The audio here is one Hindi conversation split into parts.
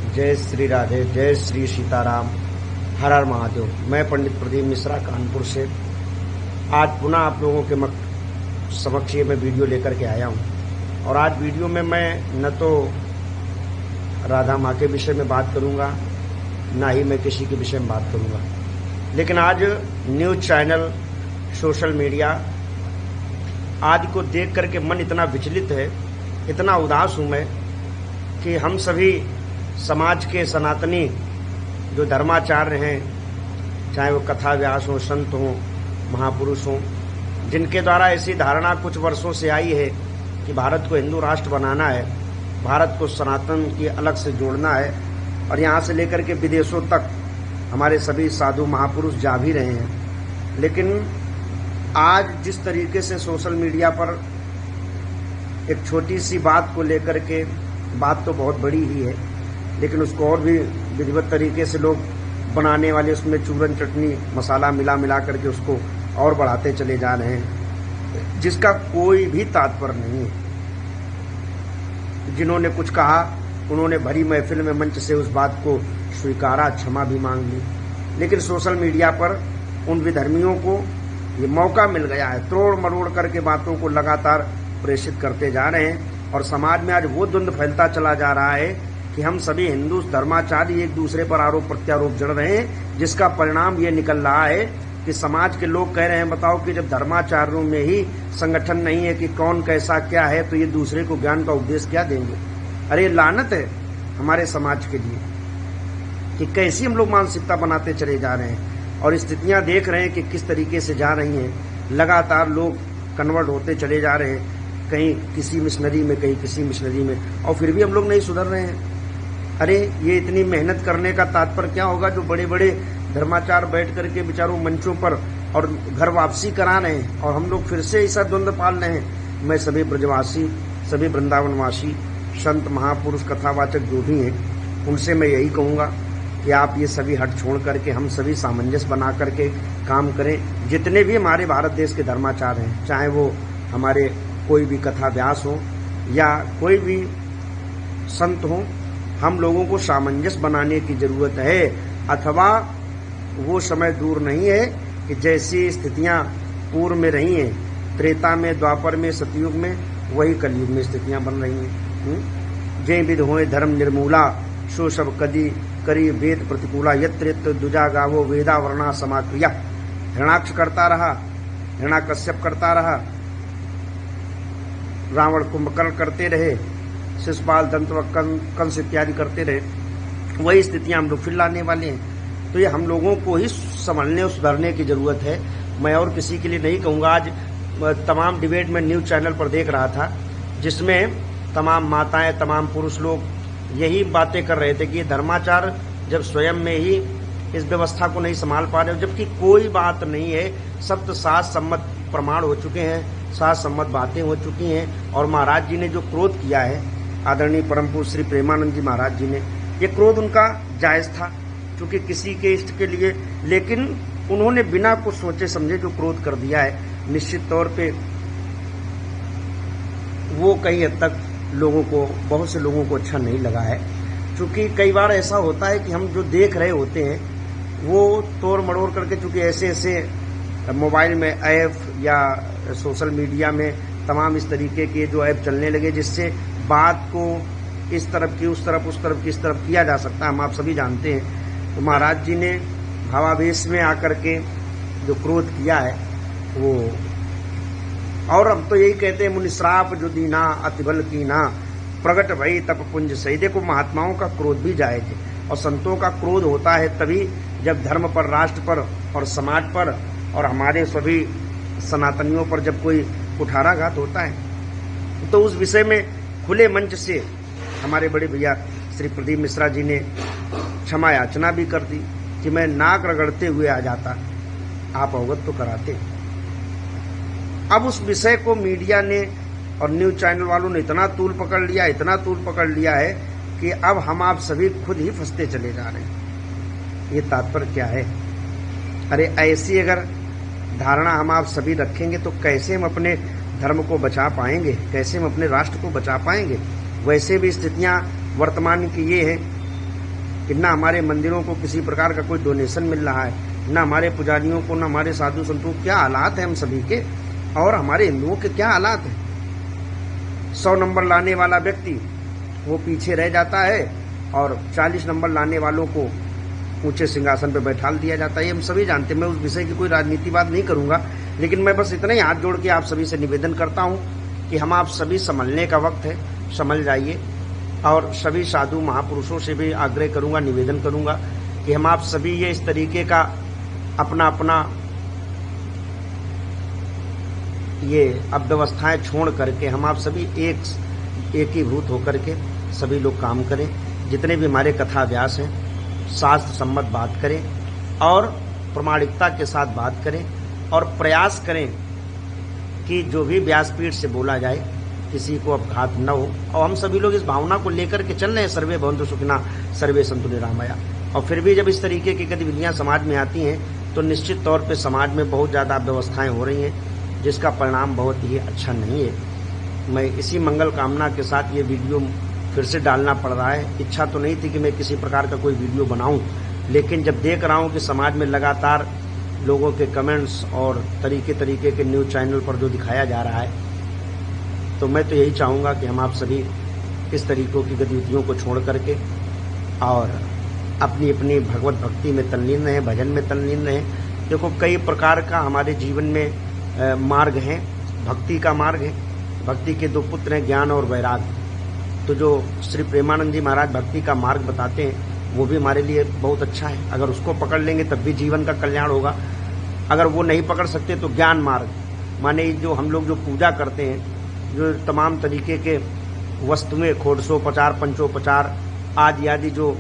जय श्री राधे, जय श्री सीताराम, हर हर महादेव। मैं पंडित प्रदीप मिश्रा कानपुर से आज पुनः आप लोगों के समक्ष ये मैं वीडियो लेकर के आया हूँ। और आज वीडियो में मैं न तो राधा माँ के विषय में बात करूँगा, ना ही मैं किसी के विषय में बात करूँगा, लेकिन आज न्यूज चैनल, सोशल मीडिया आदि को देख करके मन इतना विचलित है, इतना उदास हूँ मैं कि हम सभी समाज के सनातनी जो धर्माचार्य हैं, चाहे वो कथा व्यास हो, संत हो, महापुरुष हो, जिनके द्वारा ऐसी धारणा कुछ वर्षों से आई है कि भारत को हिंदू राष्ट्र बनाना है, भारत को सनातन की अलग से जोड़ना है, और यहाँ से लेकर के विदेशों तक हमारे सभी साधु महापुरुष जा भी रहे हैं। लेकिन आज जिस तरीके से सोशल मीडिया पर एक छोटी सी बात को लेकर के, बात तो बहुत बड़ी ही है, लेकिन उसको और भी विधिवत तरीके से लोग बनाने वाले, उसमें चूरन चटनी मसाला मिला करके उसको और बढ़ाते चले जा रहे हैं, जिसका कोई भी तात्पर्य नहीं है। जिन्होंने कुछ कहा उन्होंने भरी महफिल में मंच से उस बात को स्वीकारा, क्षमा भी मांग ली, लेकिन सोशल मीडिया पर उन विधर्मियों को ये मौका मिल गया है, तोड़ मरोड़ करके बातों को लगातार प्रेषित करते जा रहे हैं। और समाज में आज वो द्वंद्व फैलता चला जा रहा है कि हम सभी हिंदू धर्माचार्य एक दूसरे पर आरोप प्रत्यारोप जड़ रहे हैं, जिसका परिणाम ये निकल रहा है कि समाज के लोग कह रहे हैं, बताओ कि जब धर्माचार्यों में ही संगठन नहीं है कि कौन कैसा क्या है, तो ये दूसरे को ज्ञान का उपदेश क्या देंगे। अरे लानत है हमारे समाज के लिए कि कैसी हम लोग मानसिकता बनाते चले जा रहे हैं। और स्थितियां देख रहे हैं कि किस तरीके से जा रही हैं, लगातार लोग कन्वर्ट होते चले जा रहे हैं, कहीं किसी मिशनरी में, कहीं किसी मिशनरी में, और फिर भी हम लोग नहीं सुधर रहे हैं। अरे ये इतनी मेहनत करने का तात्पर्य क्या होगा जो बड़े बड़े धर्माचार्य बैठ करके बेचारों मंचों पर और घर वापसी करा रहे हैं, और हम लोग फिर से ऐसा द्वंद्व पाल रहे हैं। मैं सभी ब्रजवासी, सभी वृंदावनवासी, संत महापुरुष कथावाचक जो भी हैं, उनसे मैं यही कहूँगा कि आप ये सभी हट छोड़ करके हम सभी सामंजस्य बना करके काम करें। जितने भी हमारे भारत देश के धर्माचार्य हैं, चाहे वो हमारे कोई भी कथा व्यास हो या कोई भी संत हो, हम लोगों को सामंजस्य बनाने की जरूरत है। अथवा वो समय दूर नहीं है कि जैसी स्थितियां पूर्व में रही हैं, त्रेता में, द्वापर में, सतयुग में, वही कलयुग में स्थितियां बन रही हैं। जय विध होए धर्म निर्मूला, सो सब कदी करी वेद प्रतिकूला, यत्र दुजा गावो वेदा वर्णा समाक्रिया। हिरणाक्ष करता रहा, हिरणाकश्यप करता रहा, रावण कुंभकर्ण करते रहे, शिशुपाल, दंतवक्र, कंस इत्यादि करते रहे, वही स्थितियां हम लोग फिर लाने वाले हैं। तो ये हम लोगों को ही संभलने और सुधरने की जरूरत है। मैं और किसी के लिए नहीं कहूँगा। आज तमाम डिबेट में न्यूज चैनल पर देख रहा था, जिसमें तमाम माताएं, तमाम पुरुष लोग यही बातें कर रहे थे कि धर्माचार्य जब स्वयं में ही इस व्यवस्था को नहीं संभाल पा रहे, जबकि कोई बात नहीं है। सप्त शास्त्र सम्मत प्रमाण हो चुके हैं, शास्त्र सम्मत बातें हो चुकी हैं। और महाराज जी ने जो क्रोध किया है, आदरणीय परम पूज्य श्री प्रेमानंद जी महाराज जी ने, ये क्रोध उनका जायज था, क्योंकि किसी के इष्ट के लिए, लेकिन उन्होंने बिना कुछ सोचे समझे जो क्रोध कर दिया है, निश्चित तौर पे वो कई हद तक लोगों को, बहुत से लोगों को अच्छा नहीं लगा है। क्योंकि कई बार ऐसा होता है कि हम जो देख रहे होते हैं वो तोड़ मड़ोड़ करके, चूंकि ऐसे ऐसे मोबाइल में ऐप या सोशल मीडिया में तमाम इस तरीके के जो ऐप चलने लगे, जिससे बात को इस तरफ की उस तरफ, उस तरफ की इस तरफ किया जा सकता है, हम आप सभी जानते हैं। तो महाराज जी ने भावावेश में आकर के जो क्रोध किया है वो, और हम तो यही कहते हैं, मुनिश्राप जो दीना अतिबल की ना, प्रगट भई तप पुंज सही। देखो, महात्माओं का क्रोध भी जायज है, और संतों का क्रोध होता है तभी जब धर्म पर, राष्ट्र पर और समाज पर और हमारे सभी सनातनियों पर जब कोई कुठाराघात होता है। तो उस विषय में खुले मंच से हमारे बड़े भैया श्री प्रदीप मिश्रा जी ने क्षमा याचना भी कर दी कि मैं नाक रगड़ते हुए आ जाता, आप अवगत तो कराते। अब उस विषय को मीडिया ने और न्यूज चैनल वालों ने इतना तूल पकड़ लिया, इतना तूल पकड़ लिया है कि अब हम आप सभी खुद ही फंसते चले जा रहे हैं। ये तात्पर्य क्या है? अरे ऐसी अगर धारणा हम आप सभी रखेंगे तो कैसे हम अपने धर्म को बचा पाएंगे, कैसे हम अपने राष्ट्र को बचा पाएंगे। वैसे भी स्थितियां वर्तमान की ये है कि ना हमारे मंदिरों को किसी प्रकार का कोई डोनेशन मिल रहा है, ना हमारे पुजारियों को, ना हमारे साधु संतों को। क्या हालात हैं हम सभी के, और हमारे हिंदुओं के क्या हालात हैं। 100 नंबर लाने वाला व्यक्ति वो पीछे रह जाता है और 40 नंबर लाने वालों को ऊंचे सिंहासन पर बैठाल दिया जाता है। ये हम सभी जानते हैं। मैं उस विषय की कोई राजनीति बात नहीं करूंगा, लेकिन मैं बस इतना ही हाथ जोड़ के आप सभी से निवेदन करता हूं कि हम आप सभी संभलने का वक्त है, संभल जाइए। और सभी साधु महापुरुषों से भी आग्रह करूंगा, निवेदन करूंगा कि हम आप सभी ये इस तरीके का अपना अपना ये अव्यवस्थाएं छोड़ करके हम आप सभी एकीभूत होकर के सभी लोग काम करें। जितने भी हमारे कथा व्यास हैं, शास्त्र सम्मत बात करें और प्रामाणिकता के साथ बात करें, और प्रयास करें कि जो भी व्यासपीठ से बोला जाए किसी को अपघात न हो। और हम सभी लोग इस भावना को लेकर के चल रहे हैं, सर्वे भवन्तु सुखिनः सर्वे सन्तु निरामया। और फिर भी जब इस तरीके की गतिविधियां समाज में आती हैं तो निश्चित तौर पे समाज में बहुत ज़्यादा व्यवस्थाएं हो रही हैं, जिसका परिणाम बहुत ही अच्छा नहीं है। मैं इसी मंगल कामना के साथ ये वीडियो फिर से डालना पड़ रहा है। इच्छा तो नहीं थी कि मैं किसी प्रकार का कोई वीडियो बनाऊं, लेकिन जब देख रहा हूं कि समाज में लगातार लोगों के कमेंट्स और तरीके के न्यूज़ चैनल पर जो दिखाया जा रहा है, तो मैं तो यही चाहूँगा कि हम आप सभी इस तरीकों की गतिविधियों को छोड़ करके और अपनी अपनी भगवत भक्ति में तल्लीन रहें, भजन में तल्लीन रहें। देखो, कई प्रकार का हमारे जीवन में मार्ग है। भक्ति का मार्ग है, भक्ति के 2 पुत्र हैं, ज्ञान और वैराग्य। तो जो श्री प्रेमानंद जी महाराज भक्ति का मार्ग बताते हैं वो भी हमारे लिए बहुत अच्छा है। अगर उसको पकड़ लेंगे तब भी जीवन का कल्याण होगा। अगर वो नहीं पकड़ सकते तो ज्ञान मार्ग, माने जो हम लोग जो पूजा करते हैं, जो तमाम तरीके के वस्तुएं, खोड़सोपचार, पंचोपचार आदि जो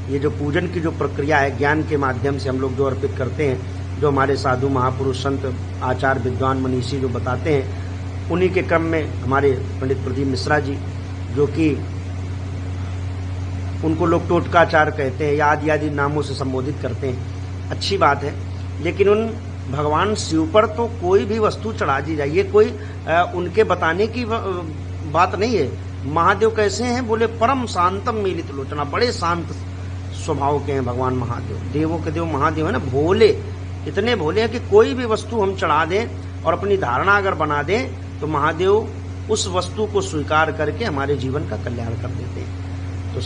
ये जो पूजन की जो प्रक्रिया है, ज्ञान के माध्यम से हम लोग जो अर्पित करते हैं, जो हमारे साधु महापुरुष संत आचार्य विद्वान मनीषी जो बताते हैं, उन्हीं के क्रम में हमारे पंडित प्रदीप मिश्रा जी, जो कि उनको लोग टोटकाचार कहते हैं या आदि नामों से संबोधित करते हैं, अच्छी बात है। लेकिन उन भगवान शिव पर तो कोई भी वस्तु चढ़ा दी जाए, ये कोई उनके बताने की बात नहीं है। महादेव कैसे हैं? बोले परम शांतम मीलित लोचना, बड़े शांत स्वभाव के हैं भगवान महादेव। देवों के देव महादेव है ना, भोले, इतने भोले हैं कि कोई भी वस्तु हम चढ़ा दें और अपनी धारणा अगर बना दें तो महादेव उस वस्तु को स्वीकार करके हमारे जीवन का कल्याण कर देते हैं। तो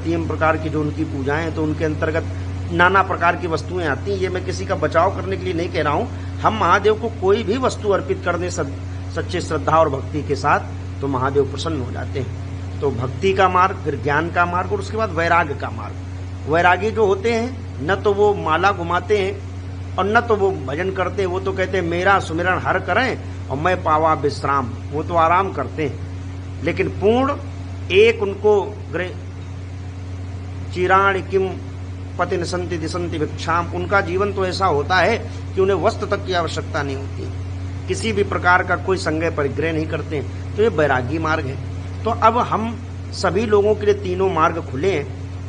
3 प्रकार की जो उनकी पूजाएं हैं, तो उनके अंतर्गत नाना प्रकार की वस्तुएं आती हैं। ये मैं किसी का बचाव करने के लिए नहीं कह रहा हूं। हम महादेव को कोई भी वस्तु अर्पित कर दें सच्चे श्रद्धा और भक्ति के साथ, तो महादेव प्रसन्न हो जाते हैं। तो भक्ति का मार्ग, फिर ज्ञान का मार्ग, और उसके बाद वैराग्य का मार्ग। वैरागी जो होते हैं, न तो वो माला घुमाते हैं और न तो वो भजन करते हैं। वो तो कहते हैं मेरा सुमिरन हर करें और मैं पावा विश्राम, वो तो आराम करते हैं। लेकिन पूर्ण एक उनको चिराण किम पति निसंति दिसंति भिक्षाम, उनका जीवन तो ऐसा होता है कि उन्हें वस्त्र तक की आवश्यकता नहीं होती, किसी भी प्रकार का कोई संग्रह परिग्रह नहीं करते हैं। तो ये वैरागी मार्ग है। तो अब हम सभी लोगों के लिए तीनों मार्ग खुले हैं।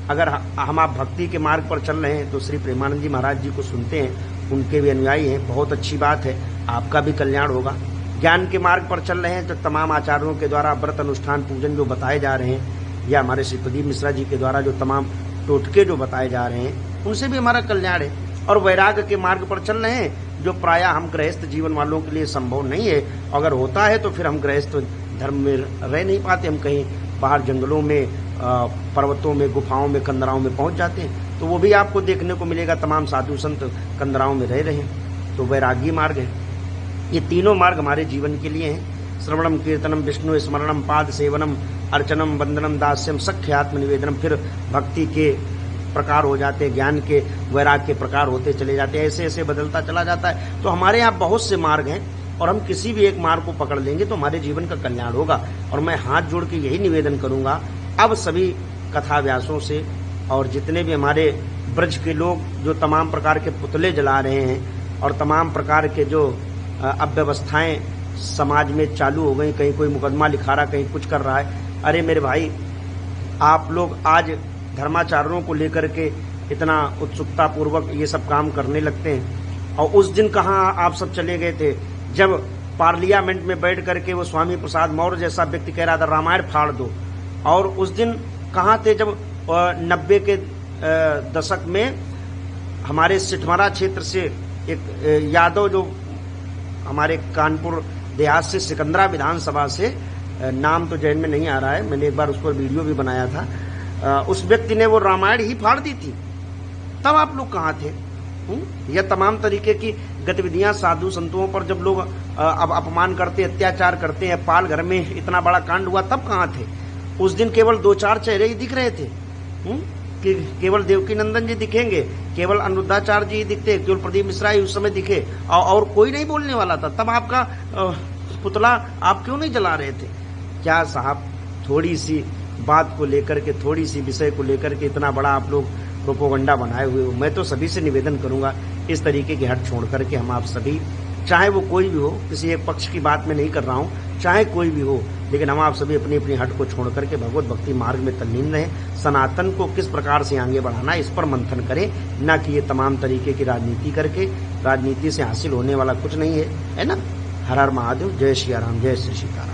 अगर हम आप भक्ति के मार्ग पर चल रहे हैं तो श्री प्रेमानंद जी महाराज जी को सुनते हैं, उनके भी अनुयायी हैं, बहुत अच्छी बात है, आपका भी कल्याण होगा। ज्ञान के मार्ग पर चल रहे हैं तो तमाम आचार्यों के द्वारा व्रत अनुष्ठान पूजन जो बताए जा रहे हैं, या हमारे श्री प्रदीप मिश्रा जी के द्वारा जो तमाम टोटके जो बताए जा रहे हैं, उनसे भी हमारा कल्याण है। और वैराग्य के मार्ग पर चल रहे हैं, जो प्रायः हम गृहस्थ जीवन वालों के लिए संभव नहीं है। अगर होता है तो फिर हम गृहस्थ धर्म में रह नहीं पाते, हम कहीं बाहर जंगलों में, पर्वतों में, गुफाओं में, कंदराओं में पहुंच जाते हैं। तो वो भी आपको देखने को मिलेगा, तमाम साधु संत कंदराओं में रह रहे हैं। तो वैरागी मार्ग है। ये तीनों मार्ग हमारे जीवन के लिए हैं। श्रवणम कीर्तनम विष्णु स्मरणम पाद सेवनम अर्चनम वंदनम दास्यम सख्य आत्म निवेदनम। फिर भक्ति के प्रकार हो जाते हैं, ज्ञान के, वैराग के प्रकार होते चले जाते हैं, ऐसे ऐसे बदलता चला जाता है। तो हमारे यहाँ बहुत से मार्ग हैं और हम किसी भी एक मार्ग को पकड़ लेंगे तो हमारे जीवन का कल्याण होगा। और मैं हाथ जोड़ के यही निवेदन करूंगा अब सभी कथा व्यासों से, और जितने भी हमारे ब्रज के लोग जो तमाम प्रकार के पुतले जला रहे हैं और तमाम प्रकार के जो अव्यवस्थाएं समाज में चालू हो गई, कहीं कोई मुकदमा लिखा रहा, कहीं कुछ कर रहा है। अरे मेरे भाई, आप लोग आज धर्माचार्यों को लेकर के इतना उत्सुकता पूर्वक ये सब काम करने लगते हैं, और उस दिन कहाँ आप सब चले गए थे जब पार्लियामेंट में बैठ करके वो स्वामी प्रसाद मौर्य जैसा व्यक्ति कह रहा था रामायण फाड़ दो। और उस दिन कहाँ थे जब और 90 के दशक में हमारे सिठमरा क्षेत्र से एक यादव, जो हमारे कानपुर देहात से सिकंदरा विधानसभा से, नाम तो जहन में नहीं आ रहा है, मैंने एक बार उस पर वीडियो भी बनाया था, उस व्यक्ति ने वो रामायण ही फाड़ दी थी। तब आप लोग कहाँ थे? यह तमाम तरीके की गतिविधियां साधु संतों पर जब लोग अब अपमान करते, अत्याचार करते हैं, पाल घर में इतना बड़ा कांड हुआ, तब कहाँ थे? उस दिन केवल 2-4 चेहरे ही दिख रहे थे कि केवल देवकी नंदन जी दिखेंगे, केवल अनुरुद्धाचार्य जी दिखते, केवल प्रदीप मिश्रा ही उस समय दिखे और कोई नहीं बोलने वाला था। तब आपका पुतला आप क्यों नहीं जला रहे थे? क्या साहब, थोड़ी सी बात को लेकर के, थोड़ी सी विषय को लेकर के इतना बड़ा आप लोग प्रोपोगंडा बनाए हुए हो। मैं तो सभी से निवेदन करूंगा, इस तरीके की हट छोड़ करके हम आप सभी, चाहे वो कोई भी हो, किसी एक पक्ष की बात मैं नहीं कर रहा हूं, चाहे कोई भी हो, लेकिन हम आप सभी अपनी अपनी हट को छोड़ करके भगवत भक्ति मार्ग में तल्लीन रहें। सनातन को किस प्रकार से आगे बढ़ाना, इस पर मंथन करें, न कि ये तमाम तरीके की राजनीति करके। राजनीति से हासिल होने वाला कुछ नहीं है ना। हर हर महादेव, जय श्री राम, जय श्री सीताराम।